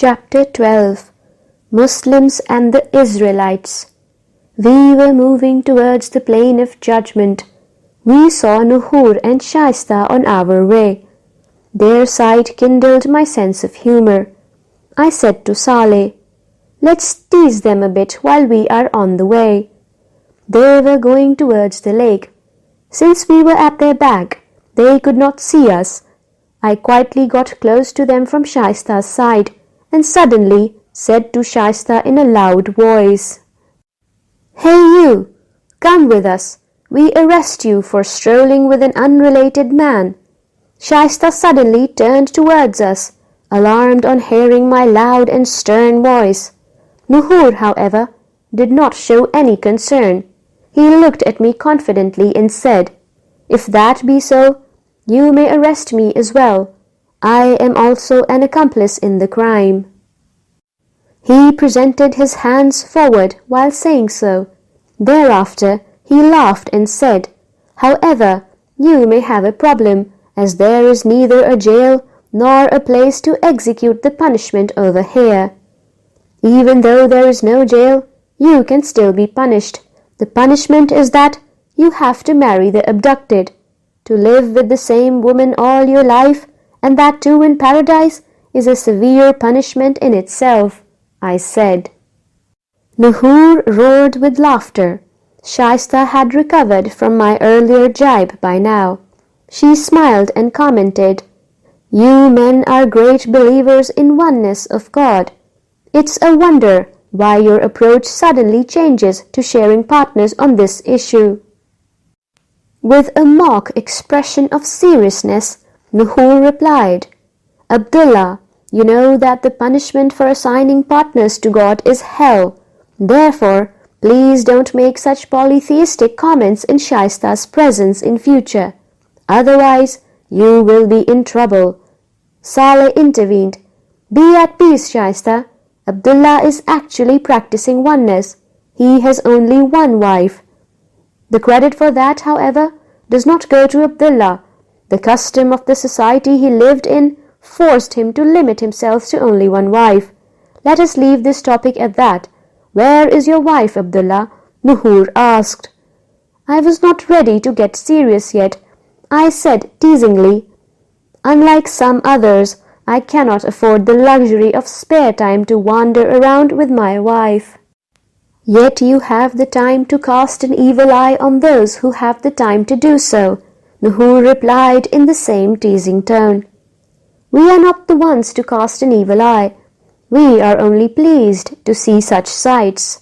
Chapter 12 Muslims and the Israelites. We were moving towards the plain of judgment. We saw Nuhur and Shaista on our way. Their sight kindled my sense of humor. I said to Saleh, "Let's tease them a bit while we are on the way." They were going towards the lake. Since we were at their back, they could not see us. I quietly got close to them from Shaista's side and suddenly said to Shaista in a loud voice, "Hey you, come with us. We arrest you for strolling with an unrelated man." Shaista suddenly turned towards us, alarmed on hearing my loud and stern voice. Nuhur, however, did not show any concern. He looked at me confidently and said, "If that be so, you may arrest me as well. I am also an accomplice in the crime." He presented his hands forward while saying so. Thereafter he laughed and said, "However, you may have a problem, as there is neither a jail nor a place to execute the punishment over here. Even though there is no jail, you can still be punished. The punishment is that you have to marry the abducted. To live with the same woman all your life, and that too in paradise, is a severe punishment in itself," I said. Nuhur roared with laughter. Shaista had recovered from my earlier jibe by now. She smiled and commented, "You men are great believers in oneness of God. It's a wonder why your approach suddenly changes to sharing partners on this issue." With a mock expression of seriousness, Nuhur replied, "Abdullah, you know that the punishment for assigning partners to God is hell. Therefore, please don't make such polytheistic comments in Shaista's presence in future. Otherwise, you will be in trouble." Saleh intervened. "Be at peace, Shaista. Abdullah is actually practicing oneness. He has only one wife. The credit for that, however, does not go to Abdullah. The custom of the society he lived in forced him to limit himself to only one wife. Let us leave this topic at that. Where is your wife, Abdullah?" Nuhur asked. I was not ready to get serious yet. I said teasingly, "Unlike some others, I cannot afford the luxury of spare time to wander around with my wife." "Yet you have the time to cast an evil eye on those who have the time to do so," Nuhur replied in the same teasing tone. "We are not the ones to cast an evil eye. We are only pleased to see such sights."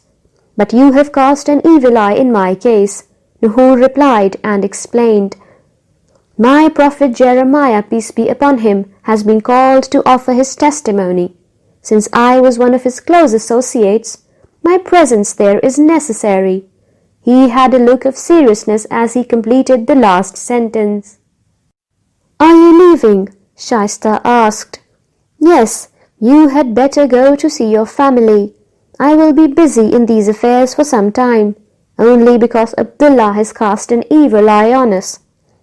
"But you have cast an evil eye in my case," Nuhur replied and explained. "My prophet Jeremiah, peace be upon him, has been called to offer his testimony. Since I was one of his close associates, my presence there is necessary." He had a look of seriousness as he completed the last sentence. "Are you leaving?" Shaista asked. "Yes, you had better go to see your family. I will be busy in these affairs for some time, only because Abdullah has cast an evil eye on us."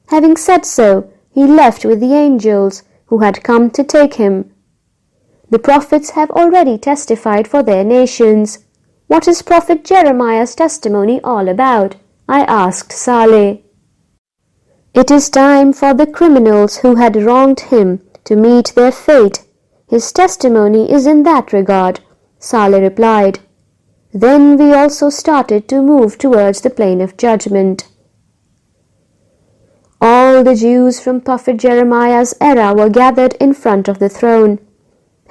Having said so, he left with the angels who had come to take him. The prophets have already testified for their nations. What is Prophet Jeremiah's testimony all about? I asked Saleh. "It is time for the criminals who had wronged him to meet their fate. His testimony is in that regard," Saleh replied. Then we also started to move towards the plain of judgment. All the Jews from Prophet Jeremiah's era were gathered in front of the throne.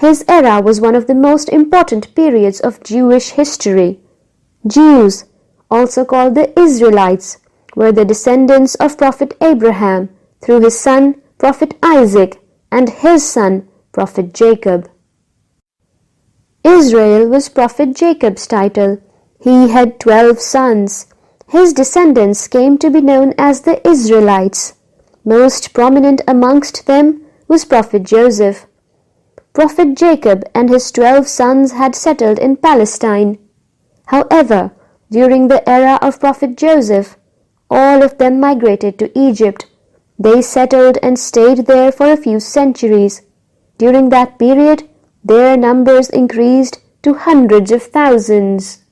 His era was one of the most important periods of Jewish history. Jews, also called the Israelites, were the descendants of Prophet Abraham through his son Prophet Isaac and his son Prophet Jacob. Israel was Prophet Jacob's title. He had 12 sons. His descendants came to be known as the Israelites. Most prominent amongst them was Prophet Joseph. Prophet Jacob and his 12 sons had settled in Palestine. However, during the era of Prophet Joseph, all of them migrated to Egypt. They settled and stayed there for a few centuries. During that period, their numbers increased to hundreds of thousands.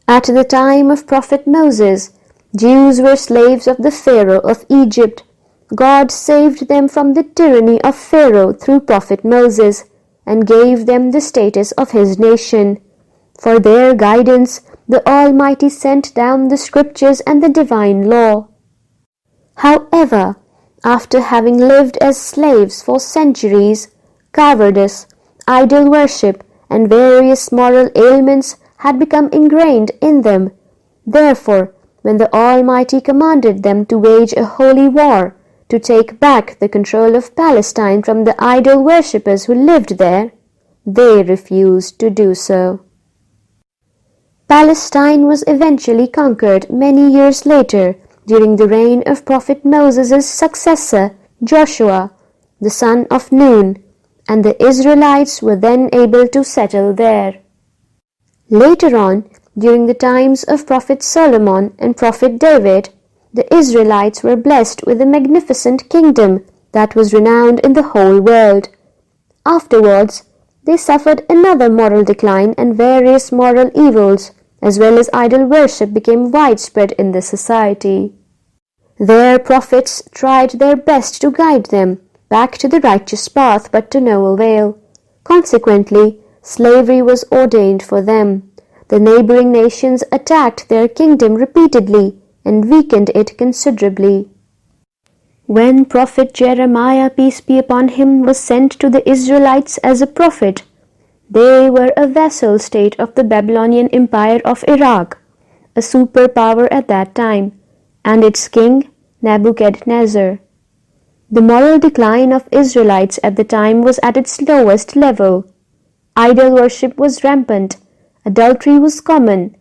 At the time of Prophet Moses, Jews were slaves of the Pharaoh of Egypt. God saved them from the tyranny of Pharaoh through Prophet Moses and gave them the status of his nation. For their guidance, the Almighty sent down the scriptures and the divine law. However, after having lived as slaves for centuries, cowardice, idol worship, and various moral ailments had become ingrained in them. Therefore, when the Almighty commanded them to wage a holy war, to take back the control of Palestine from the idol worshippers who lived there, they refused to do so. Palestine was eventually conquered many years later during the reign of Prophet Moses' successor, Joshua, the son of Nun, and the Israelites were then able to settle there. Later on, during the times of Prophet Solomon and Prophet David, the Israelites were blessed with a magnificent kingdom that was renowned in the whole world. Afterwards, they suffered another moral decline and various moral evils, as well as idol worship became widespread in the society. Their prophets tried their best to guide them back to the righteous path, but to no avail. Consequently, slavery was ordained for them. The neighboring nations attacked their kingdom repeatedly and weakened it considerably. When Prophet Jeremiah, peace be upon him, was sent to the Israelites as a prophet, they were a vassal state of the Babylonian Empire of Iraq, a superpower at that time, and its king, Nebuchadnezzar. The moral decline of Israelites at the time was at its lowest level. Idol worship was rampant. Adultery was common.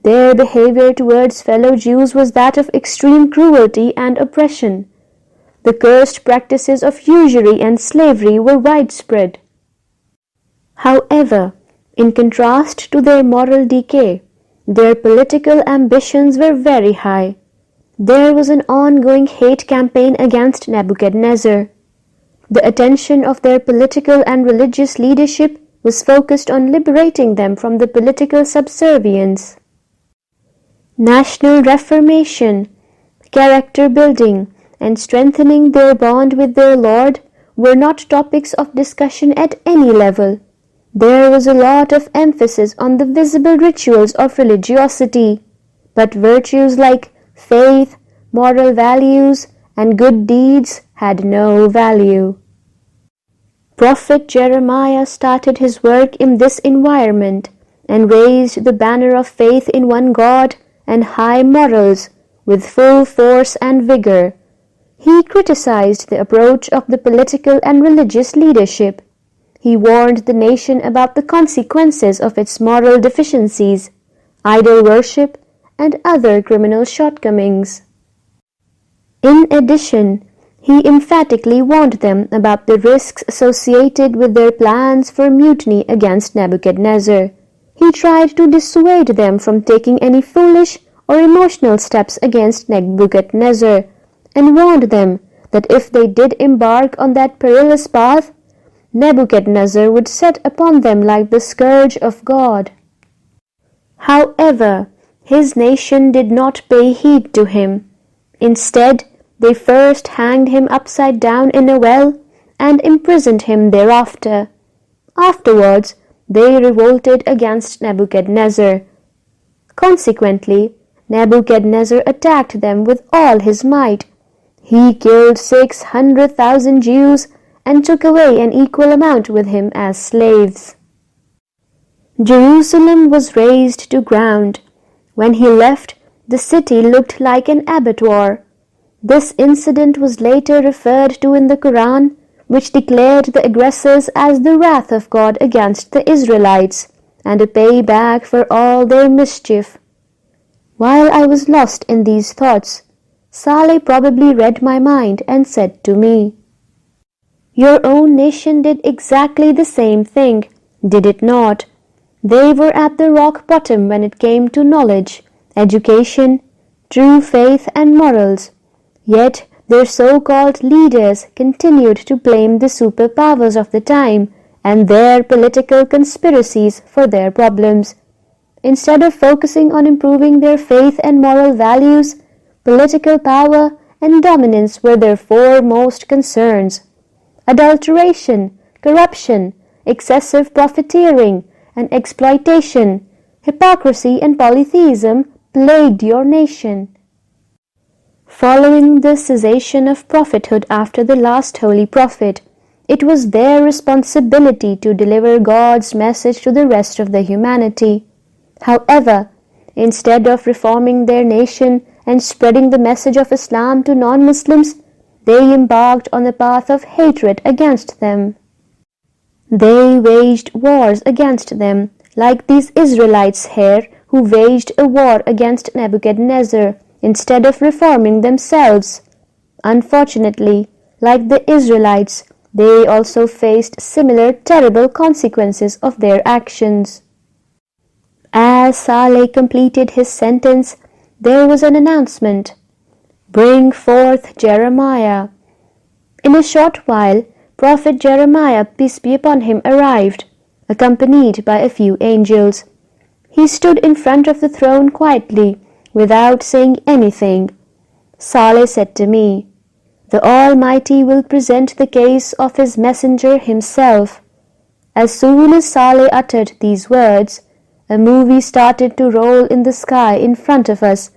Their behavior towards fellow Jews was that of extreme cruelty and oppression. The cursed practices of usury and slavery were widespread. However, in contrast to their moral decay, their political ambitions were very high. There was an ongoing hate campaign against Nebuchadnezzar. The attention of their political and religious leadership was focused on liberating them from the political subservience. National reformation, character building, and strengthening their bond with their Lord were not topics of discussion at any level. There was a lot of emphasis on the visible rituals of religiosity, but virtues like faith, moral values, and good deeds had no value. Prophet Jeremiah started his work in this environment and raised the banner of faith in one God and high morals with full force and vigor. He criticized the approach of the political and religious leadership. He warned the nation about the consequences of its moral deficiencies, idol worship, and other criminal shortcomings. In addition, he emphatically warned them about the risks associated with their plans for mutiny against Nebuchadnezzar. He tried to dissuade them from taking any foolish or emotional steps against Nebuchadnezzar, and warned them that if they did embark on that perilous path, Nebuchadnezzar would set upon them like the scourge of God. However, his nation did not pay heed to him. Instead, they first hanged him upside down in a well and imprisoned him thereafter. Afterwards, they revolted against Nebuchadnezzar. Consequently, Nebuchadnezzar attacked them with all his might. He killed 600,000 Jews and took away an equal amount with him as slaves. Jerusalem was razed to ground. When he left, the city looked like an abattoir. This incident was later referred to in the Quran, which declared the aggressors as the wrath of God against the Israelites and a payback for all their mischief. While I was lost in these thoughts, Saleh probably read my mind and said to me, "Your own nation did exactly the same thing, did it not? They were at the rock bottom when it came to knowledge, education, true faith and morals. Yet their so-called leaders continued to blame the superpowers of the time and their political conspiracies for their problems. Instead of focusing on improving their faith and moral values, political power and dominance were their foremost concerns. Adulteration, corruption, excessive profiteering and exploitation, hypocrisy and polytheism plagued your nation. Following the cessation of prophethood after the last holy prophet, it was their responsibility to deliver God's message to the rest of the humanity. However, instead of reforming their nation and spreading the message of Islam to non-Muslims, they embarked on a path of hatred against them. They waged wars against them, like these Israelites here who waged a war against Nebuchadnezzar instead of reforming themselves. Unfortunately, like the Israelites, they also faced similar terrible consequences of their actions. As Saleh completed his sentence, there was an announcement, "Bring forth Jeremiah." In a short while, Prophet Jeremiah, peace be upon him, arrived, accompanied by a few angels. He stood in front of the throne quietly, without saying anything. Saleh said to me, "The Almighty will present the case of His messenger Himself." As soon as Saleh uttered these words, a movie started to roll in the sky in front of us,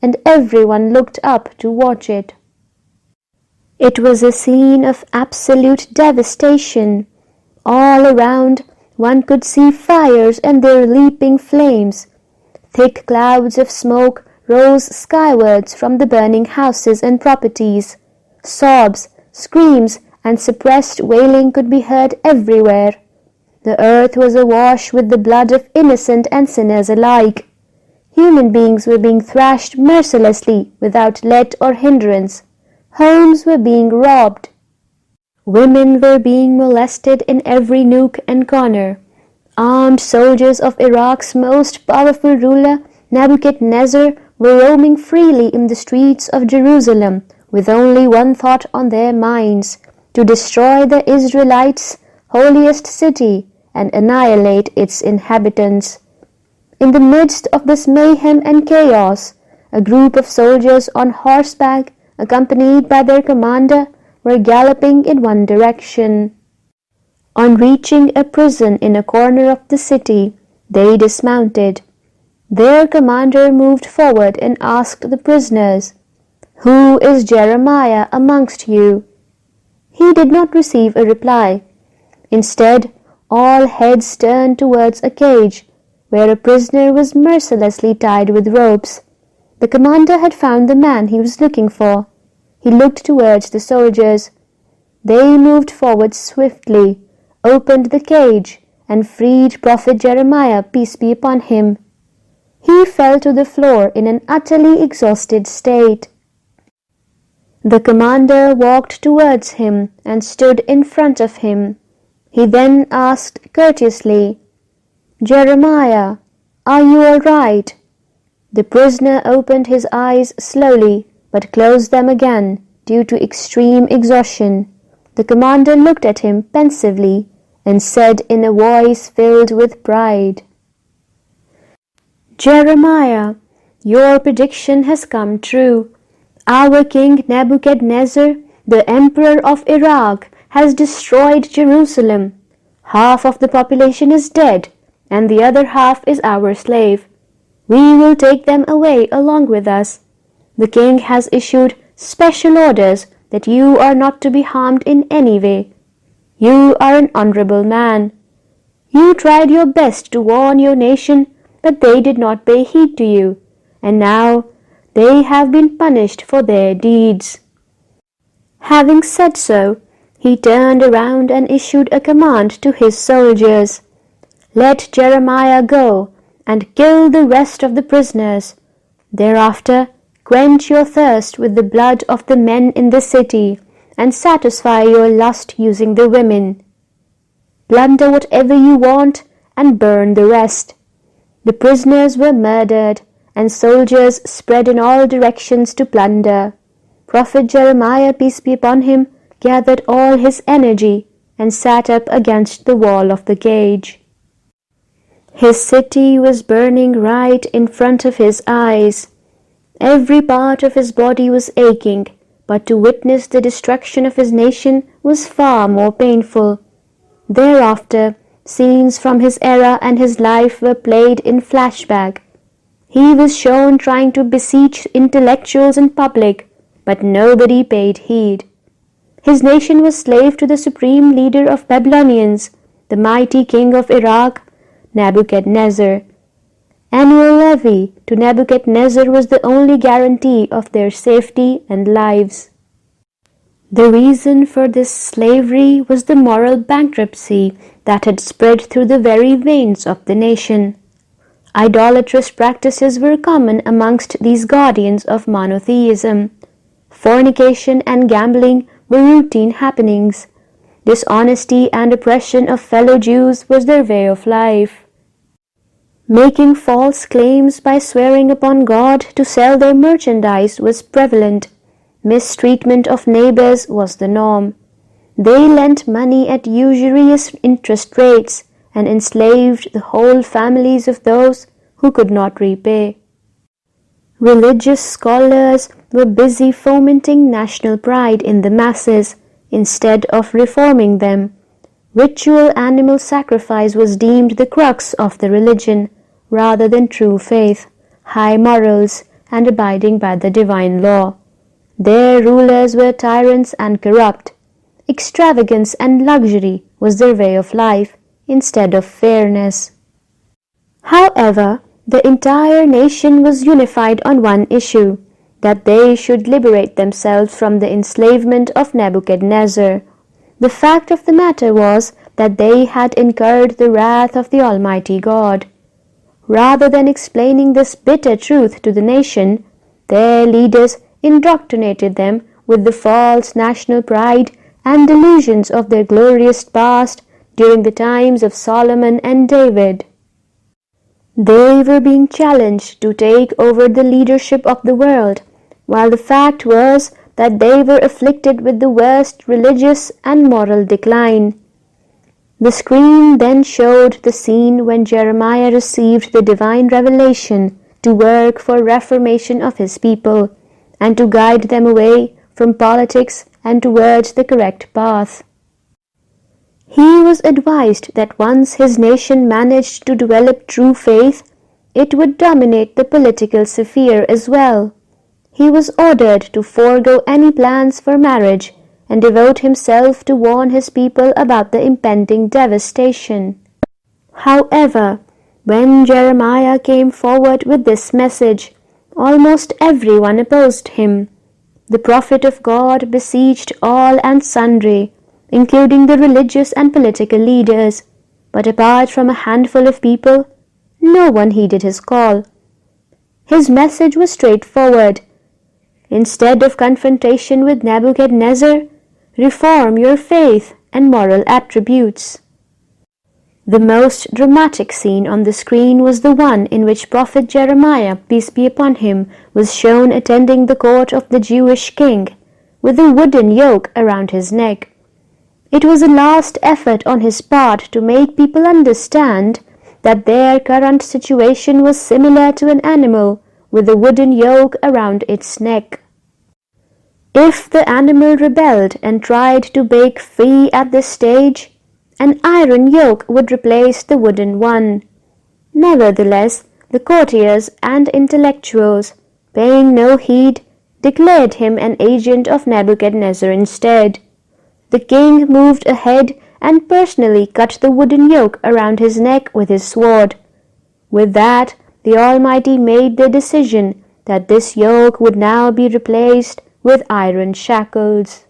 and everyone looked up to watch it. It was a scene of absolute devastation. All around, one could see fires and their leaping flames. Thick clouds of smoke rose skywards from the burning houses and properties. Sobs, screams, and suppressed wailing could be heard everywhere. The earth was awash with the blood of innocent and sinners alike. Human beings were being thrashed mercilessly without let or hindrance. Homes were being robbed. Women were being molested in every nook and corner. Armed soldiers of Iraq's most powerful ruler, Nebuchadnezzar, were roaming freely in the streets of Jerusalem with only one thought on their minds, to destroy the Israelites' holiest city and annihilate its inhabitants. In the midst of this mayhem and chaos, a group of soldiers on horseback, accompanied by their commander, were galloping in one direction. On reaching a prison in a corner of the city, they dismounted. Their commander moved forward and asked the prisoners, "Who is Jeremiah amongst you?" He did not receive a reply. Instead, all heads turned towards a cage, where a prisoner was mercilessly tied with ropes. The commander had found the man he was looking for. He looked towards the soldiers. They moved forward swiftly, opened the cage, and freed Prophet Jeremiah, peace be upon him. He fell to the floor in an utterly exhausted state. The commander walked towards him and stood in front of him. He then asked courteously, "Jeremiah, are you all right?" The prisoner opened his eyes slowly, but closed them again due to extreme exhaustion. The commander looked at him pensively and said in a voice filled with pride, "Jeremiah, your prediction has come true. Our king Nebuchadnezzar, the emperor of Iraq, has destroyed Jerusalem. Half of the population is dead, and the other half is our slave. We will take them away along with us. The king has issued special orders that you are not to be harmed in any way. You are an honorable man. You tried your best to warn your nation, but they did not pay heed to you, and now they have been punished for their deeds." Having said so, he turned around and issued a command to his soldiers, "Let Jeremiah go and kill the rest of the prisoners. Thereafter, quench your thirst with the blood of the men in the city, and satisfy your lust using the women. Plunder whatever you want and burn the rest." The prisoners were murdered, and soldiers spread in all directions to plunder. Prophet Jeremiah, peace be upon him, gathered all his energy, and sat up against the wall of the cage. His city was burning right in front of his eyes. Every part of his body was aching, but to witness the destruction of his nation was far more painful. Thereafter, scenes from his era and his life were played in flashback. He was shown trying to beseech intellectuals in public, but nobody paid heed. His nation was slave to the supreme leader of Babylonians, the mighty king of Iraq, Nebuchadnezzar. Annual levy to Nebuchadnezzar was the only guarantee of their safety and lives. The reason for this slavery was the moral bankruptcy that had spread through the very veins of the nation. Idolatrous practices were common amongst these guardians of monotheism. Fornication and gambling were routine happenings. Dishonesty and oppression of fellow Jews was their way of life. Making false claims by swearing upon God to sell their merchandise was prevalent. Mistreatment of neighbors was the norm. They lent money at usurious interest rates and enslaved the whole families of those who could not repay. Religious scholars were busy fomenting national pride in the masses instead of reforming them. Ritual animal sacrifice was deemed the crux of the religion, rather than true faith, high morals, and abiding by the divine law. Their rulers were tyrants and corrupt. Extravagance and luxury was their way of life, instead of fairness. However, the entire nation was unified on one issue, that they should liberate themselves from the enslavement of Nebuchadnezzar. The fact of the matter was that they had incurred the wrath of the Almighty God. Rather than explaining this bitter truth to the nation, their leaders indoctrinated them with the false national pride and delusions of their glorious past during the times of Solomon and David. They were being challenged to take over the leadership of the world, while the fact was that they were afflicted with the worst religious and moral decline. The screen then showed the scene when Jeremiah received the divine revelation to work for reformation of his people and to guide them away from politics and towards the correct path. He was advised that once his nation managed to develop true faith, it would dominate the political sphere as well. He was ordered to forego any plans for marriage and devote himself to warn his people about the impending devastation. However, when Jeremiah came forward with this message, almost everyone opposed him. The prophet of God besieged all and sundry, including the religious and political leaders, but apart from a handful of people, no one heeded his call. His message was straightforward. Instead of confrontation with Nebuchadnezzar, reform your faith and moral attributes. The most dramatic scene on the screen was the one in which Prophet Jeremiah, peace be upon him, was shown attending the court of the Jewish king, with a wooden yoke around his neck. It was a last effort on his part to make people understand that their current situation was similar to an animal with a wooden yoke around its neck. If the animal rebelled and tried to break free at this stage, an iron yoke would replace the wooden one. Nevertheless, the courtiers and intellectuals, paying no heed, declared him an agent of Nebuchadnezzar instead. The king moved ahead and personally cut the wooden yoke around his neck with his sword. With that, the Almighty made the decision that this yoke would now be replaced with iron shackles.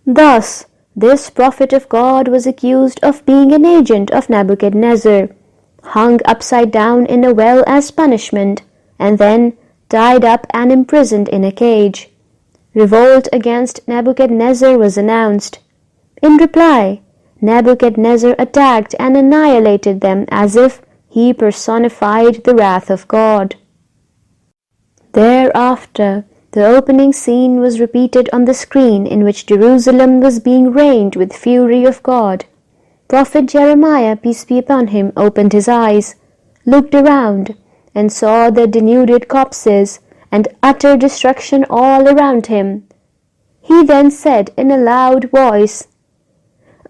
Thus, this prophet of God was accused of being an agent of Nebuchadnezzar, hung upside down in a well as punishment, and then tied up and imprisoned in a cage. Revolt against Nebuchadnezzar was announced. In reply, Nebuchadnezzar attacked and annihilated them as if he personified the wrath of God. Thereafter, The opening scene was repeated on the screen, in which Jerusalem was being rained with fury of God. Prophet Jeremiah, peace be upon him, opened his eyes, looked around, and saw the denuded corpses and utter destruction all around him. He then said in a loud voice,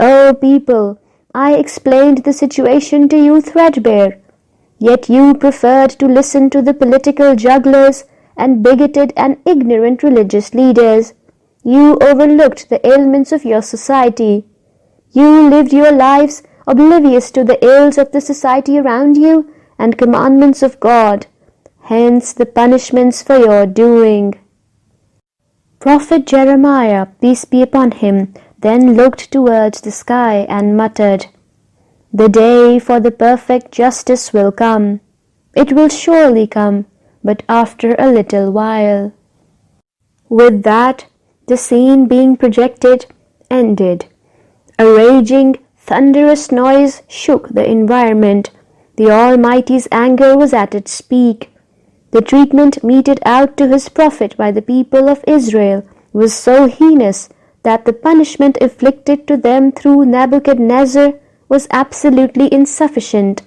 "O people, I explained the situation to you threadbare, yet you preferred to listen to the political jugglers and bigoted and ignorant religious leaders. You overlooked the ailments of your society. You lived your lives oblivious to the ills of the society around you and commandments of God. Hence the punishments for your doing." Prophet Jeremiah, peace be upon him, then looked towards the sky and muttered, "The day for the perfect justice will come. It will surely come, but after a little while." With that, the scene being projected ended. A raging, thunderous noise shook the environment. The Almighty's anger was at its peak. The treatment meted out to his prophet by the people of Israel was so heinous that the punishment inflicted to them through Nebuchadnezzar was absolutely insufficient.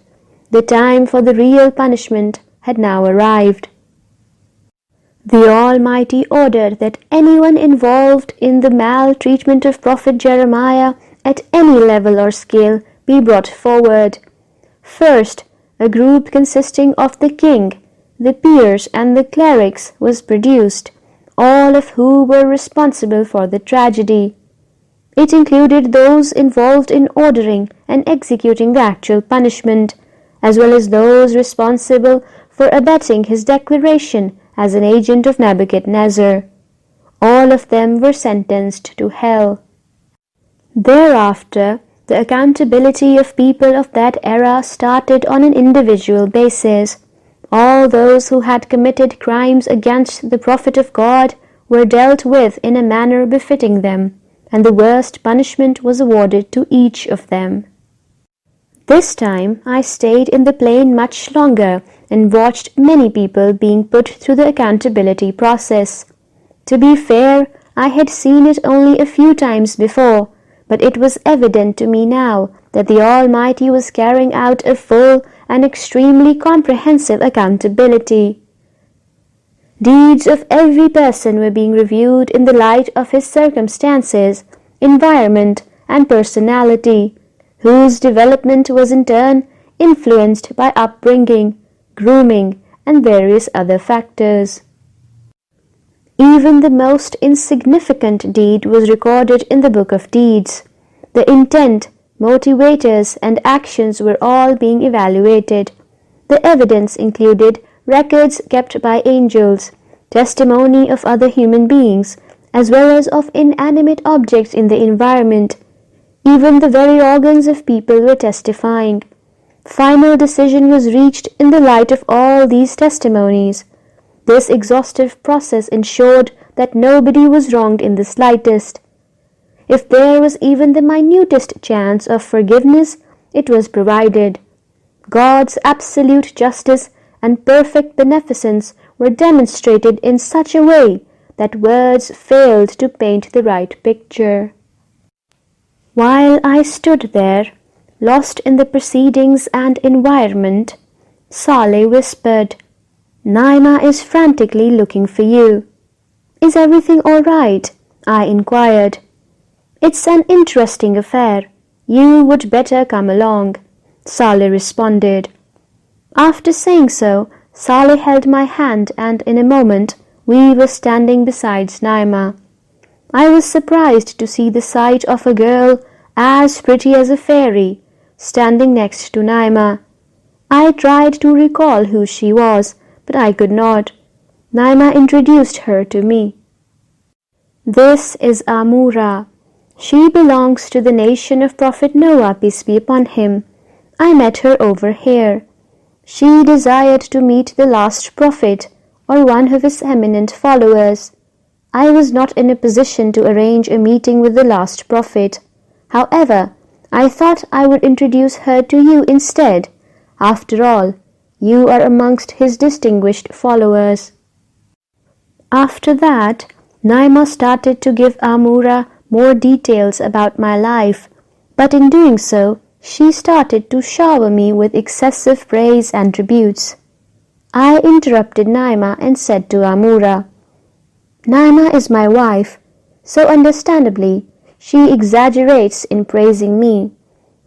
The time for the real punishment had now arrived. The Almighty ordered that anyone involved in the maltreatment of Prophet Jeremiah at any level or scale be brought forward. First, a group consisting of the king, the peers and the clerics was produced, all of who were responsible for the tragedy. It included those involved in ordering and executing the actual punishment, as well as those responsible for abetting his declaration as an agent of Nebuchadnezzar. All of them were sentenced to hell. Thereafter, the accountability of people of that era started on an individual basis. All those who had committed crimes against the Prophet of God were dealt with in a manner befitting them, and the worst punishment was awarded to each of them. This time I stayed in the plane much longer and watched many people being put through the accountability process. To be fair, I had seen it only a few times before, but it was evident to me now that the Almighty was carrying out a full and extremely comprehensive accountability. Deeds of every person were being reviewed in the light of his circumstances, environment, and personality, whose development was in turn influenced by upbringing, grooming, and various other factors. Even the most insignificant deed was recorded in the book of deeds. The intent, motivators, and actions were all being evaluated. The evidence included records kept by angels, testimony of other human beings, as well as of inanimate objects in the environment. Even the very organs of people were testifying. Final decision was reached in the light of all these testimonies. This exhaustive process ensured that nobody was wronged in the slightest. If there was even the minutest chance of forgiveness, it was provided. God's absolute justice and perfect beneficence were demonstrated in such a way that words failed to paint the right picture. While I stood there, lost in the proceedings and environment, Saleh whispered, "Naima is frantically looking for you." "Is everything all right?" I inquired. "It's an interesting affair. You would better come along," Saleh responded. After saying so, Saleh held my hand, and in a moment we were standing beside Naima. I was surprised to see the sight of a girl as pretty as a fairy standing next to Naima. I tried to recall who she was, but I could not. Naima introduced her to me. "This is Amura. She belongs to the nation of Prophet Noah, peace be upon him. I met her over here. She desired to meet the last prophet, or one of his eminent followers. I was not in a position to arrange a meeting with the last prophet. However, I thought I would introduce her to you instead. After all, you are amongst his distinguished followers." After that, Naima started to give Amura more details about my life, but in doing so, she started to shower me with excessive praise and tributes. I interrupted Naima and said to Amura, Naima is my wife, so understandably, she exaggerates in praising me.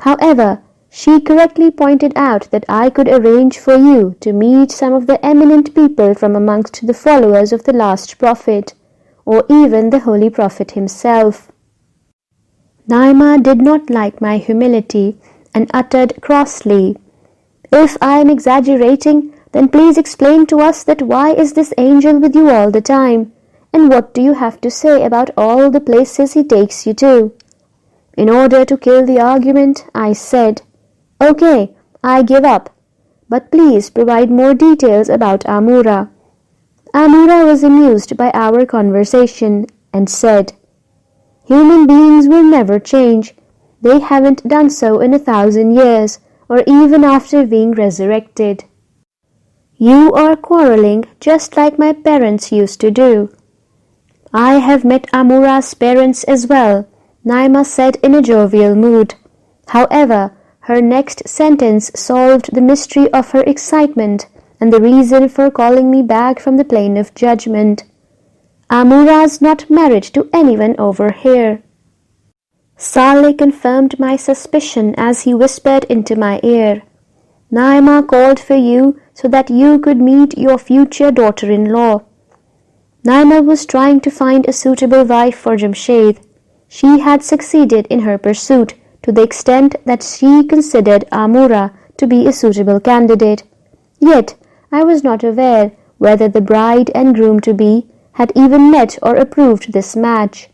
However, she correctly pointed out that I could arrange for you to meet some of the eminent people from amongst the followers of the last prophet, or even the Holy Prophet himself. Naima did not like my humility and uttered crossly, If I am exaggerating, then please explain to us that why is this angel with you all the time? And what do you have to say about all the places he takes you to? In order to kill the argument, I said, Okay, I give up. But please provide more details about Amura. Amura was amused by our conversation and said, Human beings will never change. They haven't done so in 1,000 years, or even after being resurrected. You are quarreling just like my parents used to do. I have met Amura's parents as well, Naima said in a jovial mood. However, her next sentence solved the mystery of her excitement and the reason for calling me back from the plane of judgment. Amura's not married to anyone over here. Saleh confirmed my suspicion as he whispered into my ear, Naima called for you so that you could meet your future daughter-in-law. Naima was trying to find a suitable wife for Jamshed. She had succeeded in her pursuit to the extent that she considered Amura to be a suitable candidate. Yet I was not aware whether the bride and groom-to-be had even met or approved this match.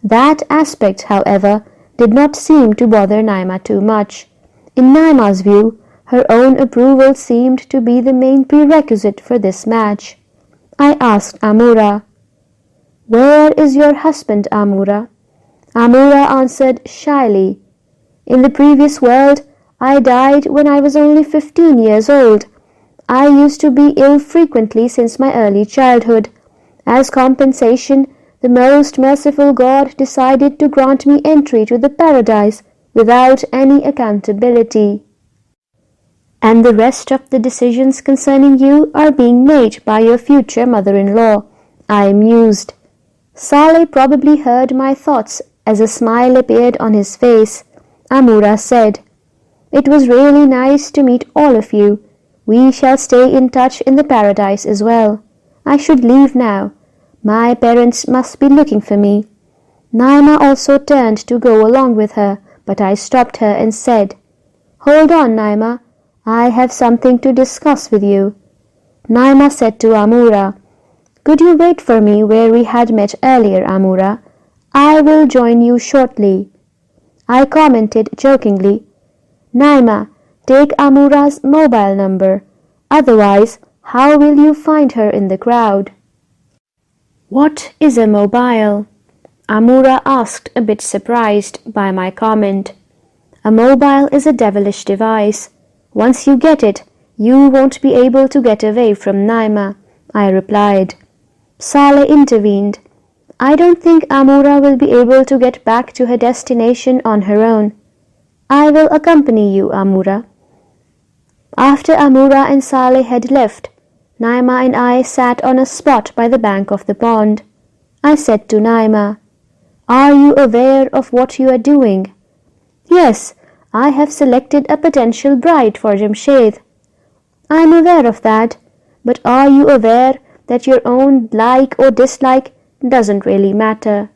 That aspect, however, did not seem to bother Naima too much. In Naima's view, her own approval seemed to be the main prerequisite for this match. I asked Amura, Where is your husband, Amura? Amura answered shyly, In the previous world, I died when I was only 15 years old. I used to be ill frequently since my early childhood. As compensation, the most merciful God decided to grant me entry to the paradise without any accountability. And the rest of the decisions concerning you are being made by your future mother-in-law, I mused. Saleh probably heard my thoughts as a smile appeared on his face. Amura said, It was really nice to meet all of you. We shall stay in touch in the paradise as well. I should leave now. My parents must be looking for me. Naima also turned to go along with her, but I stopped her and said, Hold on, Naima. I have something to discuss with you. Naima said to Amura, Could you wait for me where we had met earlier, Amura? I will join you shortly. I commented jokingly, Naima, take Amura's mobile number. Otherwise, how will you find her in the crowd? What is a mobile? Amura asked, a bit surprised by my comment. A mobile is a devilish device. Once you get it, you won't be able to get away from Naima, I replied. Saleh intervened. I don't think Amura will be able to get back to her destination on her own. I will accompany you, Amura. After Amura and Saleh had left, Naima and I sat on a spot by the bank of the pond. I said to Naima, Are you aware of what you are doing? Yes, I have selected a potential bride for Jamshed. I am aware of that, but are you aware that your own like or dislike doesn't really matter?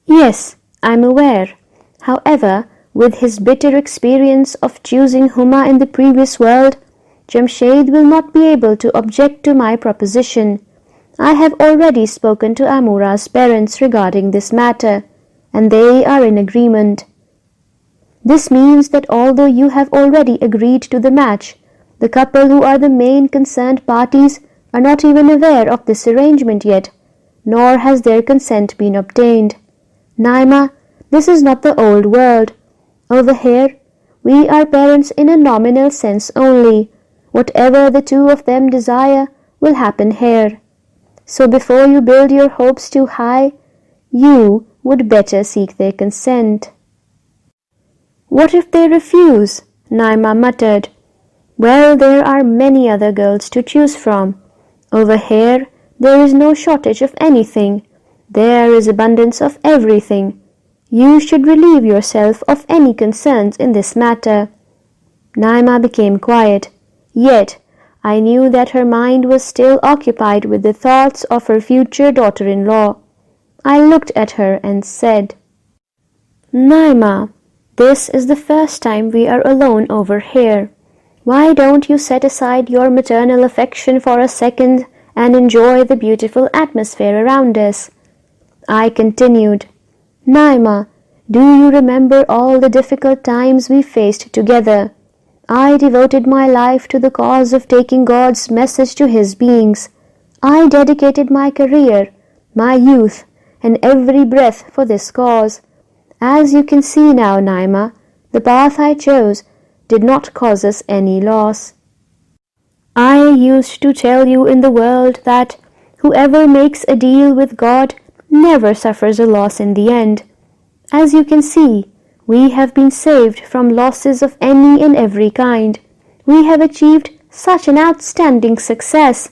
Yes, I am aware. However, with his bitter experience of choosing Huma in the previous world, Jamshed will not be able to object to my proposition. I have already spoken to Amura's parents regarding this matter, and they are in agreement. This means that although you have already agreed to the match, the couple who are the main concerned parties are not even aware of this arrangement yet, nor has their consent been obtained. Naima, this is not the old world. Over here, we are parents in a nominal sense only. Whatever the two of them desire will happen here. So before you build your hopes too high, you would better seek their consent." "What if they refuse?" Naima muttered. "Well, there are many other girls to choose from. Over here, there is no shortage of anything. There is abundance of everything. You should relieve yourself of any concerns in this matter." Naima became quiet, yet I knew that her mind was still occupied with the thoughts of her future daughter-in-law. I looked at her and said, "Naima, this is the first time we are alone over here. Why don't you set aside your maternal affection for a second and enjoy the beautiful atmosphere around us?" I continued, "Naima, do you remember all the difficult times we faced together? I devoted my life to the cause of taking God's message to His beings. I dedicated my career, my youth, and every breath for this cause. As you can see now, Naima, the path I chose did not cause us any loss. I used to tell you in the world that whoever makes a deal with God never suffers a loss in the end. As you can see, we have been saved from losses of any and every kind. We have achieved such an outstanding success.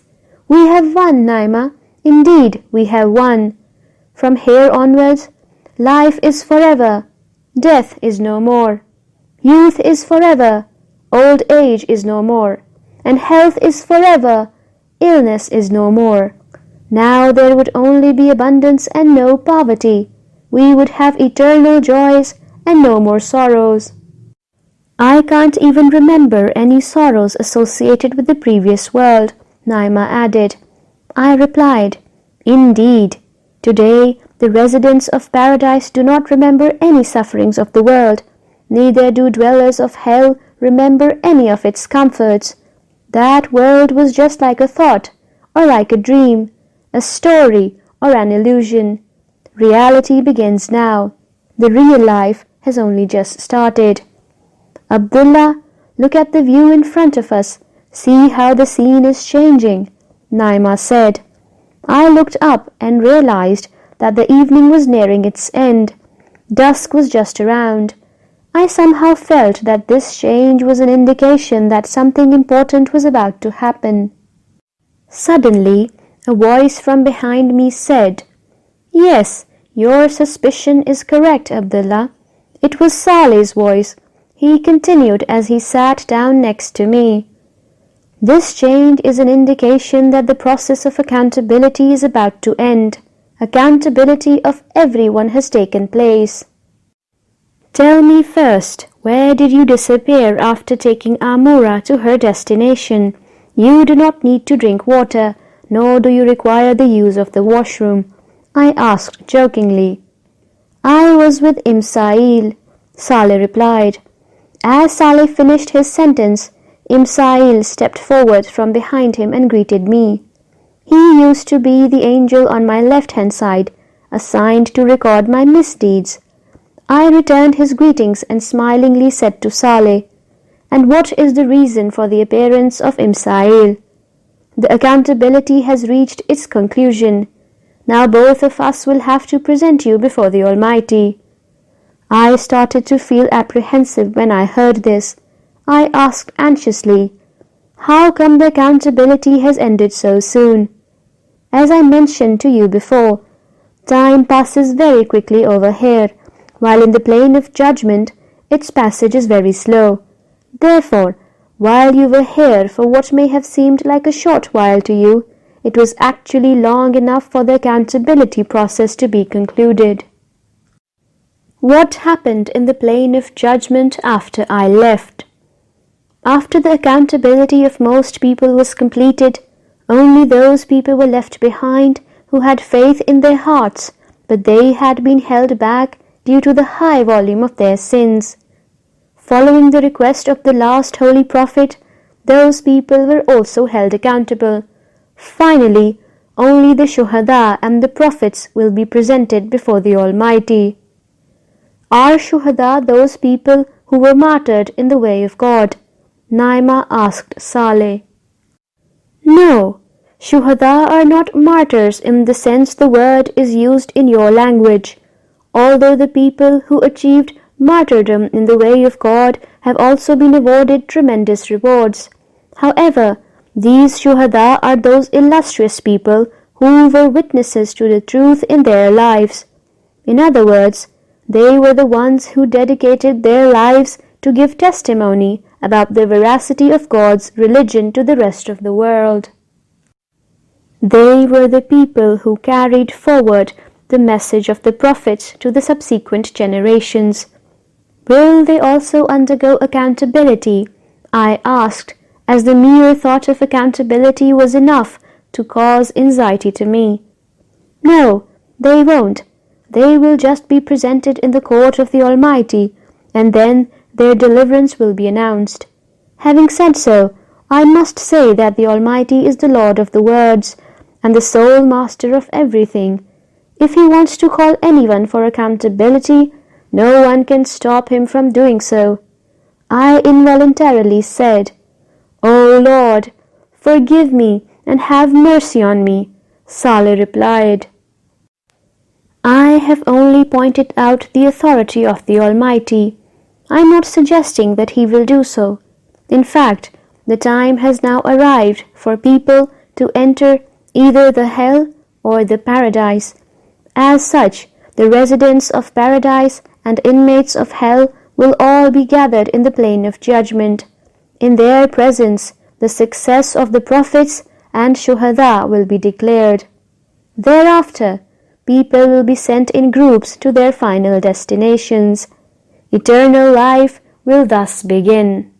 We have won, Naima. Indeed, we have won. From here onwards, life is forever. Death is no more. Youth is forever. Old age is no more. And health is forever. Illness is no more. Now there would only be abundance and no poverty. We would have eternal joys and no more sorrows." "I can't even remember any sorrows associated with the previous world," Naima added. I replied, "Indeed, today the residents of paradise do not remember any sufferings of the world, neither do dwellers of hell remember any of its comforts. That world was just like a thought, or like a dream, a story, or an illusion. Reality begins now. The real life has only just started. Abdullah, look at the view in front of us. See how the scene is changing," Naima said. I looked up and realized that the evening was nearing its end. Dusk was just around. I somehow felt that this change was an indication that something important was about to happen. Suddenly, a voice from behind me said, "Yes, your suspicion is correct, Abdullah." It was Saleh's voice. He continued as he sat down next to me. "This change is an indication that the process of accountability is about to end. Accountability of everyone has taken place. Tell me first, where did you disappear after taking Amura to her destination? You do not need to drink water, nor do you require the use of the washroom," I asked jokingly. "I was with Imsail," Saleh replied. As Saleh finished his sentence, Imsail stepped forward from behind him and greeted me. He used to be the angel on my left-hand side, assigned to record my misdeeds. I returned his greetings and smilingly said to Saleh, "And what is the reason for the appearance of Imsail? The accountability has reached its conclusion. Now both of us will have to present you before the Almighty." I started to feel apprehensive when I heard this. I asked anxiously, "How come the accountability has ended so soon?" As I mentioned to you before, time passes very quickly over here, while in the plane of judgment, its passage is very slow. Therefore, while you were here for what may have seemed like a short while to you, it was actually long enough for the accountability process to be concluded. What happened in the plane of judgment after I left? After the accountability of most people was completed, only those people were left behind who had faith in their hearts, but they had been held back due to the high volume of their sins. Following the request of the last holy prophet, those people were also held accountable. Finally, only the shuhada and the prophets will be presented before the Almighty. Are shuhada those people who were martyred in the way of God? Naima asked Saleh. No, Shuhada are not martyrs in the sense the word is used in your language, although the people who achieved martyrdom in the way of God have also been awarded tremendous rewards. However, these shuhada are those illustrious people who were witnesses to the truth in their lives. In other words, they were the ones who dedicated their lives to give testimony about the veracity of God's religion to the rest of the world. They were the people who carried forward the message of the prophets to the subsequent generations. Will they also undergo accountability? I asked, as the mere thought of accountability was enough to cause anxiety to me. No, they won't. They will just be presented in the court of the Almighty, and then their deliverance will be announced. Having said so, I must say that the Almighty is the Lord of the words, and the sole master of everything. If He wants to call anyone for accountability, no one can stop Him from doing so. I involuntarily said, "O Lord, forgive me and have mercy on me." Saleh replied, "I have only pointed out the authority of the Almighty. I am not suggesting that He will do so. In fact, the time has now arrived for people to enter either the hell or the paradise. As such, the residents of paradise and inmates of hell will all be gathered in the plain of judgment. In their presence, the success of the prophets and shuhada will be declared. Thereafter, people will be sent in groups to their final destinations. Eternal life will thus begin."